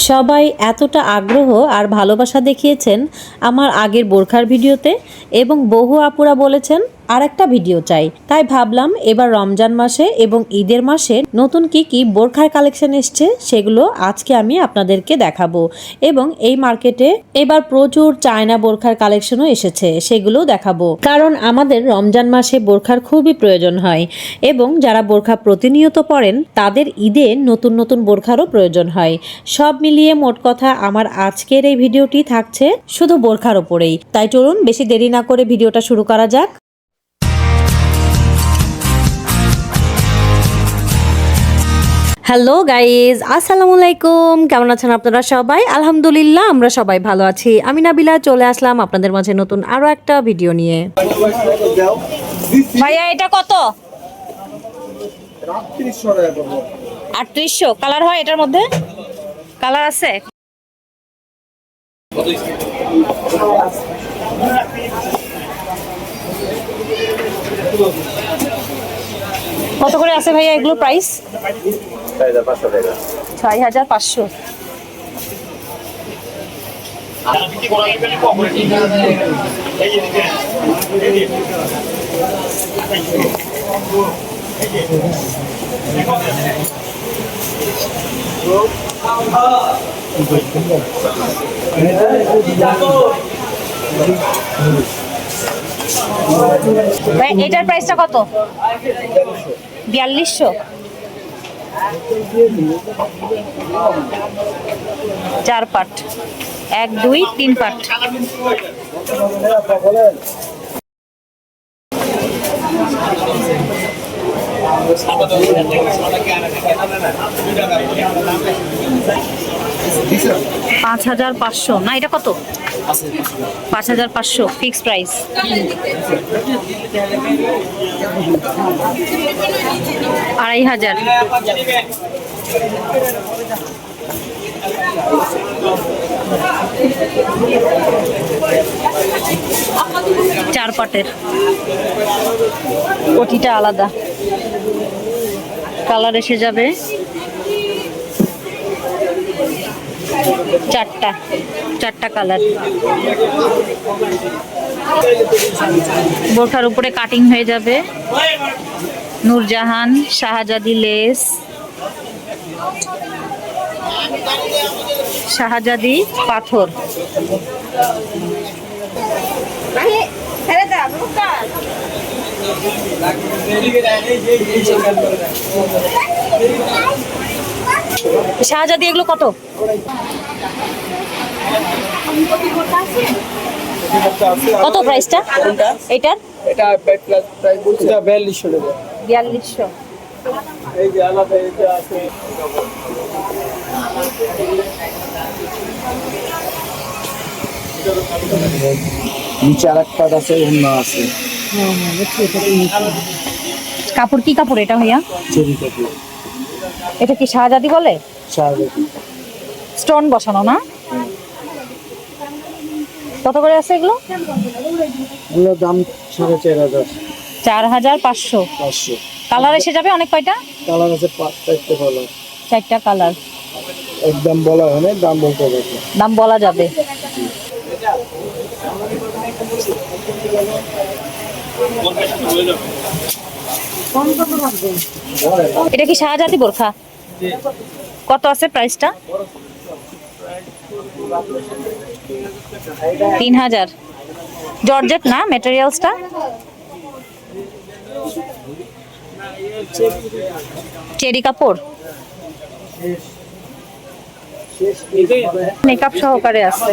সবাই এতটা আগ্রহ আর ভালোবাসা দেখিয়েছেন আমার আগের বোরখার ভিডিওতে এবং বহু আপুরা বলেছেন আর একটা ভিডিও চাই। তাই ভাবলাম এবার রমজান মাসে এবং ঈদের মাসে নতুন কি বোরখার কালেকশন এসছে সেগুলো আজকে আমি আপনাদেরকে দেখাবো। এবং এই মার্কেটে এবার প্রচুর চায়না বোরখার কালেকশনও এসেছে, সেগুলো দেখাবো। কারণ আমাদের রমজান মাসে বোরখার খুবই প্রয়োজন হয় এবং যারা বোরখা প্রতিনিয়ত পরেন তাদের ঈদে নতুন নতুন বোরখারও প্রয়োজন হয়। সব মিলিয়ে মোট কথা আমার আজকের এই ভিডিওটি থাকছে শুধু বোরখার ওপরেই। তাই চলুন বেশি দেরি না করে ভিডিওটা শুরু করা যাক। হ্যালো গাইজ, আসসালামু আলাইকুম। কেমন আছেন আপনারা সবাই? আলহামদুলিল্লাহ আমরা সবাই ভালো আছি। আমি নাবিলা চলে আসলাম আপনাদের মাঝে নতুন আরো একটা ভিডিও নিয়ে। ভাইয়া এটা কত? 3800। কালার হয় এটার মধ্যে? কালার আছে? কত করে আছে ভাইয়া এগুলো প্রাইস? 6500। এটার প্রাইসটা কত? 4200। 4 পার্ট, 1 2 3 পার্ট। $5500 না, এটা কত? 5500 ফিক্স প্রাইস। 2500। 4 পাটের, কোটিটা আলাদা, কালার এসে যাবে 4টা কালার। বোরখার উপরে কাটিং হয়ে যাবে নূরজাহান, শাহজাদি লেস, শাহজাদি পাথর। শাহজাদি এগুলো কত? কত প্রাইসটা এটার? এটা প্লাস প্রাইস বলছি 4200 টাকা। 4200। এই যে আলাদা এটা আছে। নিচে আরেকটা আছে, অন্য আছে। কাপড় কি কাপড় এটা ভাইয়া? চেরি কাপড়। এটা কি শাহজাদি বলে? শাহজাদি স্টোন বসানো না? কত করে আছে এগুলো? এগুলোর দাম 4500। 4500। কালার এসে যাবে অনেক কয়টা? কালার আছে 4টা কালার। 4টা কালার। একদম বলা হয় না, দাম বলতে হবে। দাম বলা যাবে। এটা কি শাহজাদি বোরখা? কত আছে প্রাইসটা? 3000। জর্জেট না ম্যাটেরিয়ালসটা? চেরি কাপড়, মেকআপ সহকারে আছে।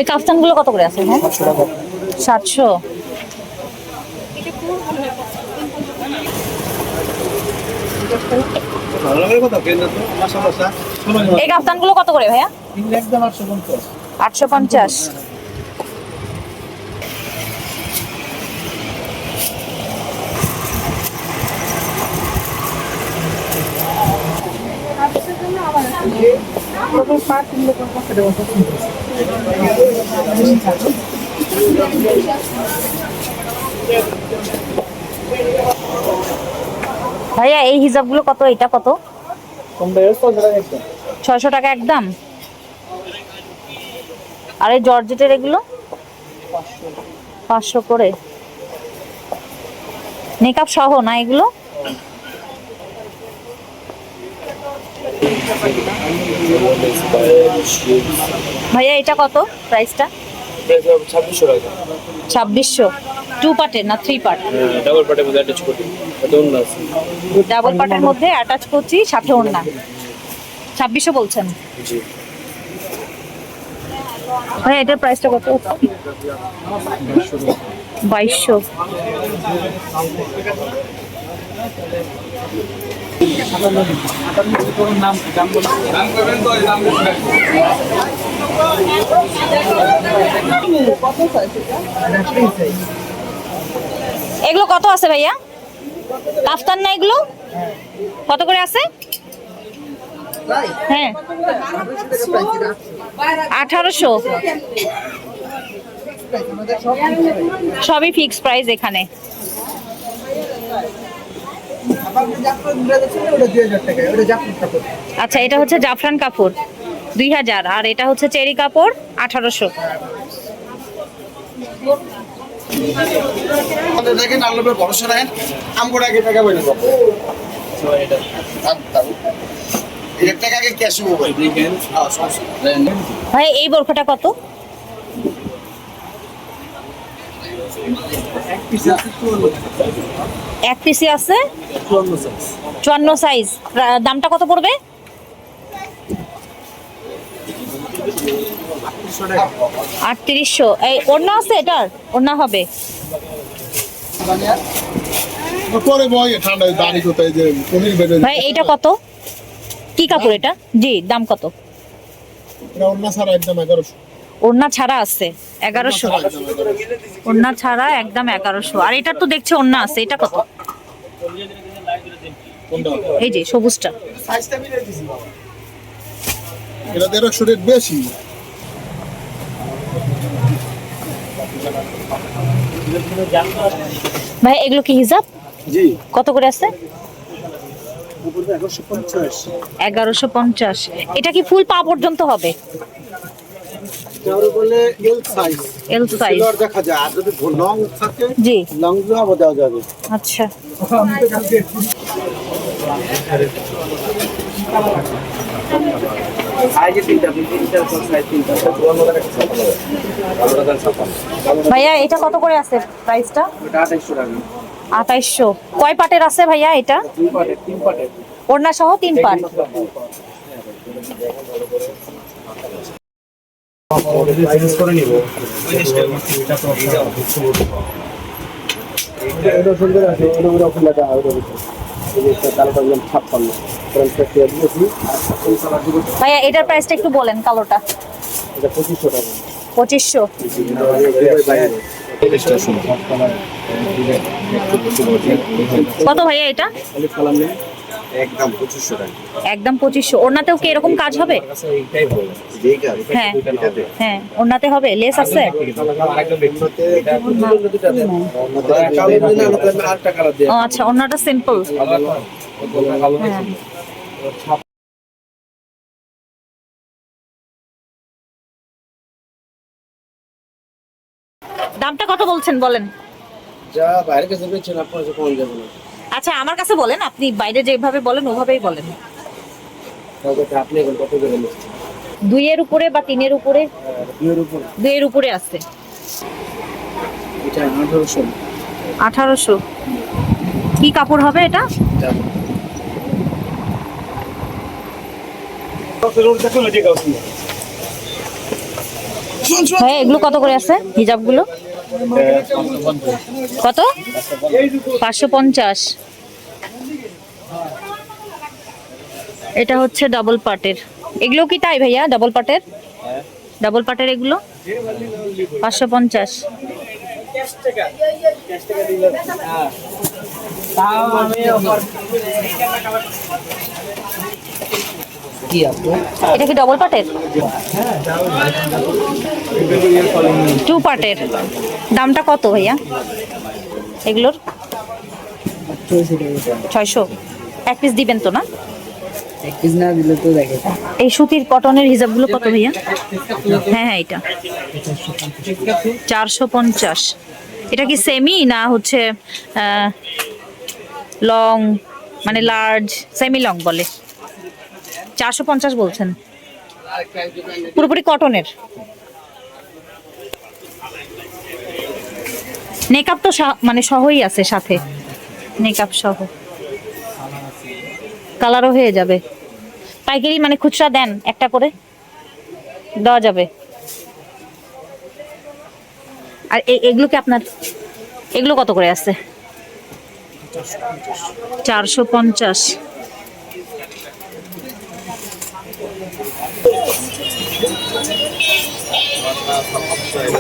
এই কাফতানগুলো কত করে আছে? 700। এই কাফতানগুলো কত করে ভাইয়া? 850। Kalau part ini lepas pada waktu itu. ভাইয়া এই হিজাবগুলো কত, এটা কত? 600 টাকা একদম। আর এই জর্জেটের এগুলো 500 করে। মেকআপ সহ না এগুলো? ভাইয়া এটা কত প্রাইসটা? 2600 টাকা। 2600। 2 পার্টের না 3 পার্ট? ডাবল পার্টের মধ্যে অ্যাটাচ করি। এটা অন্য আছে। ডাবল পার্টের মধ্যে অ্যাটাচ করছি, সাথে ওড়না। 2600 বলছেন? জি। ভাইয়া এটার প্রাইসটা কত? 2200। এগুলো কত আছে ভাইয়া? কাফতান না এগুলো? কত করে আছে? হ্যাঁ 1800। সবই ফিক্সড প্রাইস এখানে। আচ্ছা, এটা হচ্ছে জাফরান কাপড় 2000, আর এটা হচ্ছে চেরি কাপড় 1800। দেখেন আল্লাহ ভরসা রাখেন, আমগো আগে টাকা বলে দেবো। এটা টাকা আগে ক্যাশ হবে দেখেন। ভাই এই বোরখাটা কত? এক পিসি আছে 54 সাইজ। দামটা কত পড়বে? 3800। এই ওড়না আছে এটার? ওড়না হবে? পরে বয় ঠান্ডায় দাঁড়ি কোথায় যে পনির বেড়ে ভাই এইটা কত? কি কাপড় এটা? জি, দাম কত? এটা অন্য ছাড়া একদম 1100। ওড়না ছাড়া আছে 1100। ওড়না ছাড়া একদম 1100। আর এটার তো দেখছি ওড়না আছে, এটা কত? এই যে সবুজটা। সাইজটা মিলে দিছি বাবা। এটা 150 রেট বেশি। ভাই এগুলো কি হিজাব? জি। কত করে আছে? উপরে 150। 1150। এটা কি ফুল পা পর্যন্ত হবে? যারা বলে এল সাইজ। এল সাইজ সিলর দেখা যায়, আর যদি লং থাকে জি। লং জব দেওয়া যাবে। আচ্ছা, সাইজে তিনটা, তিনটা সাইজ তিনটা। ভাইয়া এটা কত করে আছে প্রাইসটা? এটা 2800 টাকা। 2800। কয় পাটের আছে ভাইয়া এটা? দুই পাটের, তিন পাটের। ওড়না সহ 3 পাট। করে নিব। এটা সুন্দর আছে, এটা পুরো ফুল লাগা আর এটা এটা কালোটা একদম 56 ট্রান্সফার দিয়ে দিয়েছি। আর ফুল কালার দিব। ভাইয়া এটার প্রাইসটা একটু বলেন কালোটা। এটা 2500 টাকা। 2500। কত ভাইয়া এটা? একদম 2500 টাকা। একদম 2500। ওড়নাতেও কি এরকম কাজ হবে? হ্যাঁ হ্যাঁ, ওড়নাতে হবে, লেস আছে? ও আচ্ছা, ওড়নাটা সিম্পল। দামটা কত বলছেন বলেন? যা বাইরে কাছে বেচছেন আপনার কাছে কম যাবে না। আচ্ছা আমার কাছে বলেন, আপনি বাইরে যেভাবে বলেন ওভাবেই বলেন। তাহলে আপনি এখন কত করে নিচ্ছেন? 2 এর উপরে বা 3 এর উপরে? 2 এর উপর। 2 এর উপরে আছে। এটা 1800। 1800। কি কাপড় হবে এটা? হ্যাঁ, এগুলো কত করে আছে হিজাবগুলো? কত? 550। এটা হচ্ছে ডাবল পার্টের। এগুলো কি তাই ভাইয়া ডাবল পার্টের? ডাবল পার্টের এগুলো 550। এটা কি ডবল পার্টের? 2 পার্টের। দামটা কত ভাইয়া এগুলোর? 600। এক পিস দিবেন তো না? এই সুতির কটনের হিজাবগুলো কত ভাইয়া? হ্যাঁ এটা 450। এটা কি সেমি না হচ্ছে লং, মানে লার্জ? সেমি লং বলে। 450 বলছেন, পুরোপুরি কটনের। নেকআপ তো মানে সহই আছে সাথে, নেকআপ সহ, কালারও হয়ে যাবে। পাইকারি মানে খুচরা দেন একটা করে দেওয়া যাবে। আর এগুলো কি আপনার? এগুলো কত করে আছে? 450।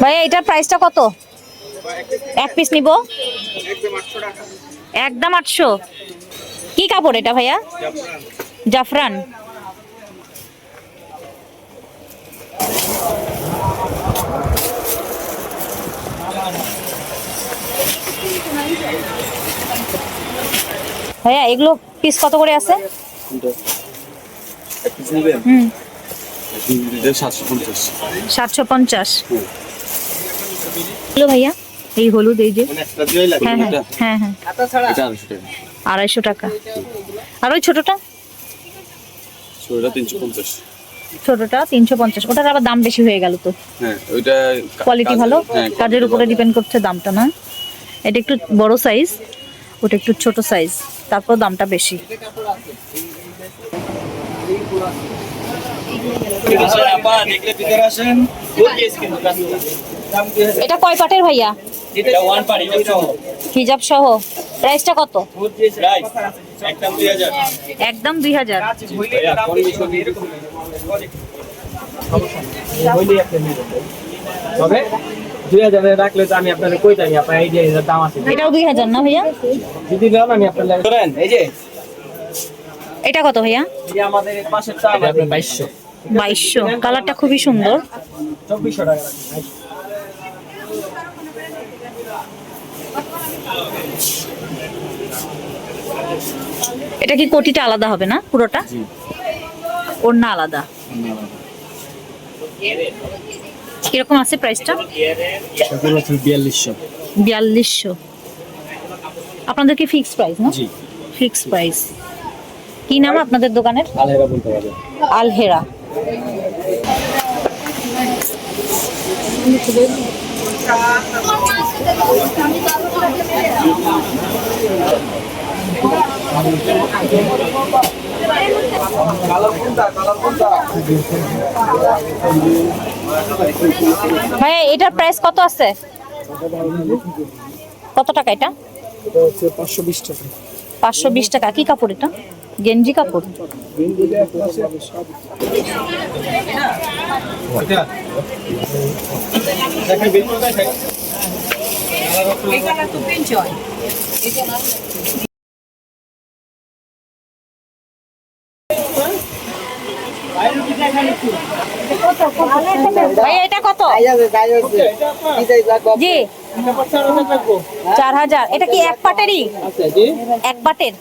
ভাইয়া এটার প্রাইসটা কত? এক পিস নিব, একদম 800। কি কাপড় এটা ভাইয়া? জাফরান। ভাইয়া এগুলো পিস কত করে আছে? হুম 750। হ্যালো ভাইয়া, এই হলুদ, এই যে হ্যাঁ হ্যাঁ হ্যাঁ হ্যাঁ 250 টাকা। আর ওই ছোটটা? ছোটটা 350। ওটার আবার দাম বেশি হয়ে গেল তো। হ্যাঁ ওইটা কোয়ালিটি ভালো, কাজের উপরে ডিপেন্ড করছে দামটা না? এটা একটু বড় সাইজ, ওটা একটু ছোট সাইজ, তারপর দামটা বেশি। এটা কয় পাটের ভাইয়া? হিজাব সহ। প্রাইসটা কত? একদম 2000। তবে 2000 রাখলে তো আমি আপনাদের কই জানি আপনার এই যে দাম আছে। এটাও 2000 না ভাইয়া? যদি দেন আমি আপনাদের করেন। এই যে এটা কত ভাইয়া? এই আমাদের পাশেরটা আপনার 2200। 2200। কালারটা খুবই সুন্দর। 2400 টাকা। এটা কি কোটিটা আলাদা হবে না পুরোটা? ওড়না আলাদা। কিরকম আছে প্রাইসটা? 4200। আপনাদের কি ফিক্স প্রাইস না? জি ফিক্স প্রাইস। কি নাম আপনাদের দোকানের? আলহেরা বলতে পারবে। আলহেরা। ভাই এটার প্রাইস কত আছে? কত টাকা এটা? এটা হচ্ছে 520 টাকা। 520 টাকা। কি কাপড় এটা? গেঞ্জি কাপড়। ভাই এটা কত? জি 4000। এটা কি এক পাটেরই? এক পাটের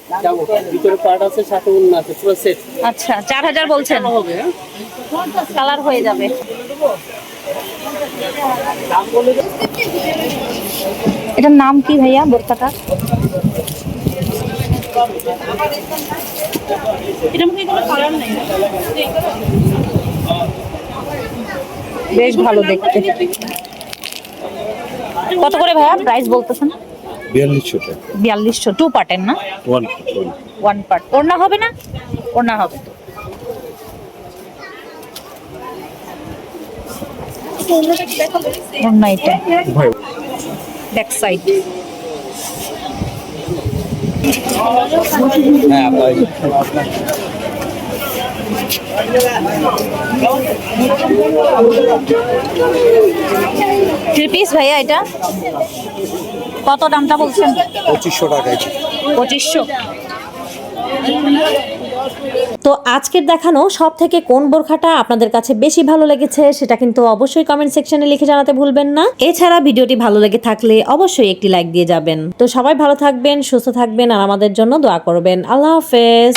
ভিতরে পার্ট আছে, সাথে উন্নত আছে, পুরো সেট। আচ্ছা 4000 বলছেন। কালার হয়ে যাবে। এটার নাম কি ভাইয়া বোরকাটা? বেশ ভালো দেখতে। কত করে ভাইয়া প্রাইস বলতেছেন? 4200 টাকা। 4200। 2 পার্টের না? 1 পার্ট। ওড়না হবে না? ওড়না হবে। ওড়না এটা ব্যাক সাইড। হ্যাঁ ভাই 3 পিস ভাইয়া এটা কত দামটা বলছেন? 2500 টাকা। 2500। তো আজকের দেখানো সব থেকে কোন বোরখাটা আপনাদের কাছে বেশি ভালো লেগেছে সেটা কিন্তু অবশ্যই কমেন্ট সেকশনে লিখে জানাতে ভুলবেন না। এছাড়া ভিডিওটি ভালো লেগে থাকলে অবশ্যই একটি লাইক দিয়ে যাবেন। তো সবাই ভালো থাকবেন, সুস্থ থাকবেন আর আমাদের জন্য দোয়া করবেন। আল্লাহ হাফেজ।